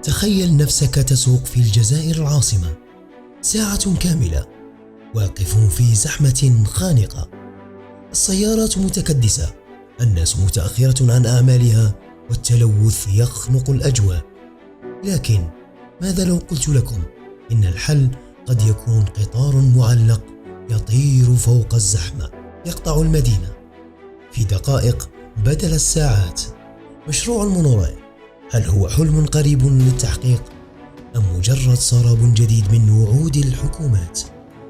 تخيل نفسك تسوق في الجزائر العاصمة ساعة كاملة، واقف في زحمة خانقة، السيارات متكدسة، الناس متأخرة عن أعمالها، والتلوث يخنق الأجواء. لكن ماذا لو قلت لكم إن الحل قد يكون قطار معلق يطير فوق الزحمة، يقطع المدينة في دقائق بدل الساعات؟ مشروع المونوريل، هل هو حلم قريب للتحقيق أم مجرد سراب جديد من وعود الحكومات؟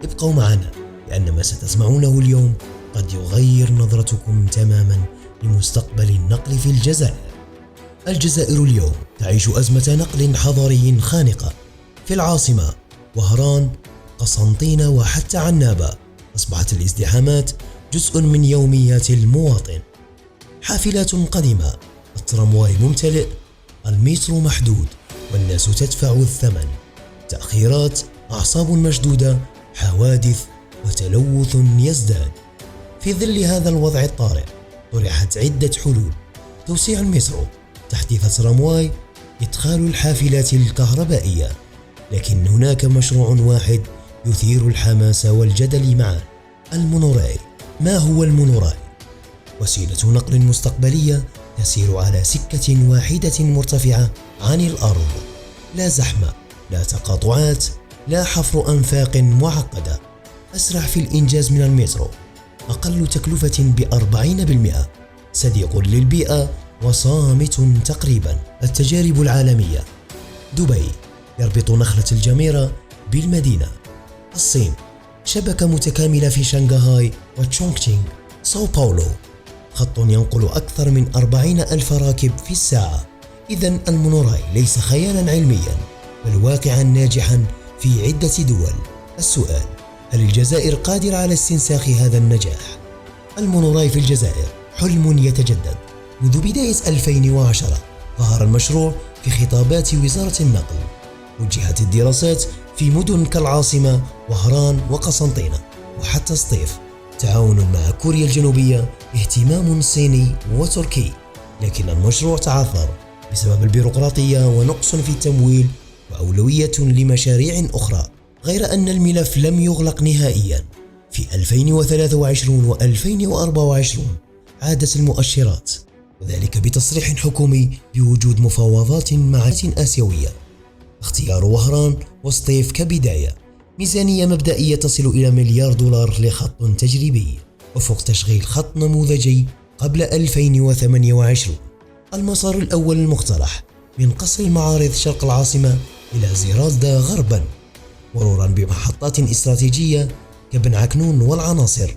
ابقوا معنا، لأن ما ستسمعونه اليوم قد يغير نظرتكم تماما لمستقبل النقل في الجزائر. الجزائر اليوم تعيش أزمة نقل حضاري خانقة. في العاصمة وهران، قسنطينة، وحتى عنابة أصبحت الازدحامات جزء من يوميات المواطن. حافلات قديمة، الترامواي ممتلئ، المترو محدود والناس تدفع الثمن، تأخيرات، أعصاب مشدودة، حوادث وتلوث يزداد. في ظل هذا الوضع الطارئ طرحت عدة حلول: توسيع المترو، تحديث الترامواي، إدخال الحافلات الكهربائية. لكن هناك مشروع واحد يثير الحماس والجدل معا: المونوريل. ما هو المونوريل؟ وسيلة نقل مستقبلية تسير على سكة واحدة مرتفعة عن الأرض، لا زحمة، لا تقاطعات، لا حفر أنفاق معقدة. أسرع في الإنجاز من المترو، أقل تكلفة ب40%، صديق للبيئة وصامت تقريبا. التجارب العالمية: دبي يربط نخلة الجميرة بالمدينة، الصين شبكة متكاملة في شنغهاي وتشونغتشينغ، ساو باولو خط ينقل أكثر من 40,000 راكب في الساعة. إذن المونوريل ليس خيالا علميا بل واقعا ناجحا في عدة دول. السؤال: هل الجزائر قادرة على استنساخ هذا النجاح؟ المونوريل في الجزائر حلم يتجدد. منذ بداية 2010 ظهر المشروع في خطابات وزارة النقل. وجهت الدراسات في مدن كالعاصمة وهران وقسنطينة وحتى سطيف، تعاون مع كوريا الجنوبية، اهتمام صيني وتركي. لكن المشروع تعثر بسبب البيروقراطية ونقص في التمويل وأولوية لمشاريع أخرى. غير أن الملف لم يغلق نهائيا. في 2023 و2024 عادت المؤشرات، وذلك بتصريح حكومي بوجود مفاوضات مع آسيوية. اختيار وهران وسطيف كبداية، ميزانية مبدئية تصل إلى $1,000,000,000 لخط تجريبي، وفق تشغيل خط نموذجي قبل 2028. المسار الأول المقترح من قصر المعارض شرق العاصمة إلى زيرازدا غربا، مرورا بمحطات استراتيجية كبن عكنون والعناصر.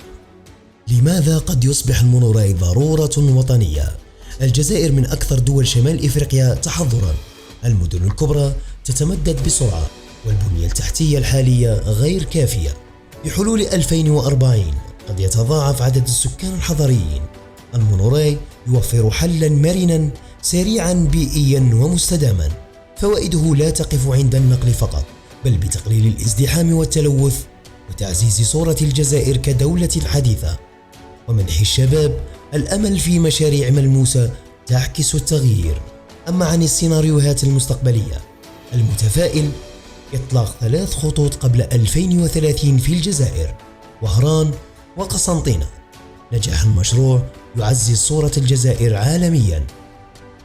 لماذا قد يصبح المونوريل ضرورة وطنية؟ الجزائر من أكثر دول شمال إفريقيا تحضرا، المدن الكبرى تتمدد بسرعة والبنية التحتية الحالية غير كافية. بحلول 2040 قد يتضاعف عدد السكان الحضريين. المونوريل يوفر حلا مرنا سريعا بيئيا ومستداما. فوائده لا تقف عند النقل فقط، بل بتقليل الازدحام والتلوث وتعزيز صورة الجزائر كدولة حديثة، ومنح الشباب الأمل في مشاريع ملموسة تعكس التغيير. أما عن السيناريوهات المستقبلية، المتفائل: إطلاق 3 خطوط قبل 2030 في الجزائر، وهران وقسنطينة. نجاح المشروع يعزز صورة الجزائر عالميا.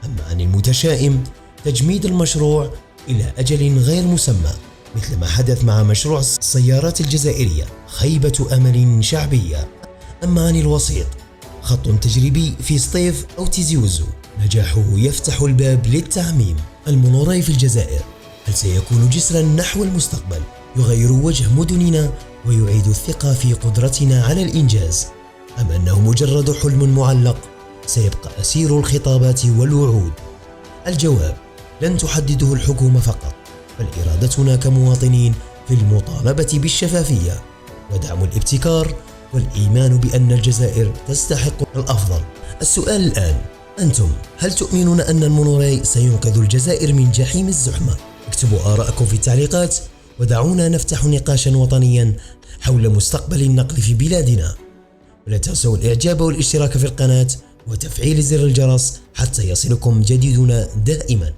أما عن المتشائم: تجميد المشروع إلى أجل غير مسمى، مثل ما حدث مع مشروع السيارات الجزائرية، خيبة أمل شعبية. أما عن الوسيط: خط تجريبي في سطيف أو تيزي وزو، نجاحه يفتح الباب للتعميم. المونوريل في الجزائر، هل سيكون جسرا نحو المستقبل يغير وجه مدننا ويعيد الثقة في قدرتنا على الإنجاز، أم أنه مجرد حلم معلق سيبقى أسير الخطابات والوعود؟ الجواب لن تحدده الحكومة فقط، بل إرادتنا كمواطنين في المطالبة بالشفافية ودعم الابتكار والإيمان بأن الجزائر تستحق الأفضل. السؤال الآن: أنتم هل تؤمنون أن المونوريل سينقذ الجزائر من جحيم الزحمة؟ اكتبوا آراءكم في التعليقات، ودعونا نفتح نقاشا وطنيا حول مستقبل النقل في بلادنا. ولا تنسوا الإعجاب والاشتراك في القناة وتفعيل زر الجرس حتى يصلكم جديدنا دائما.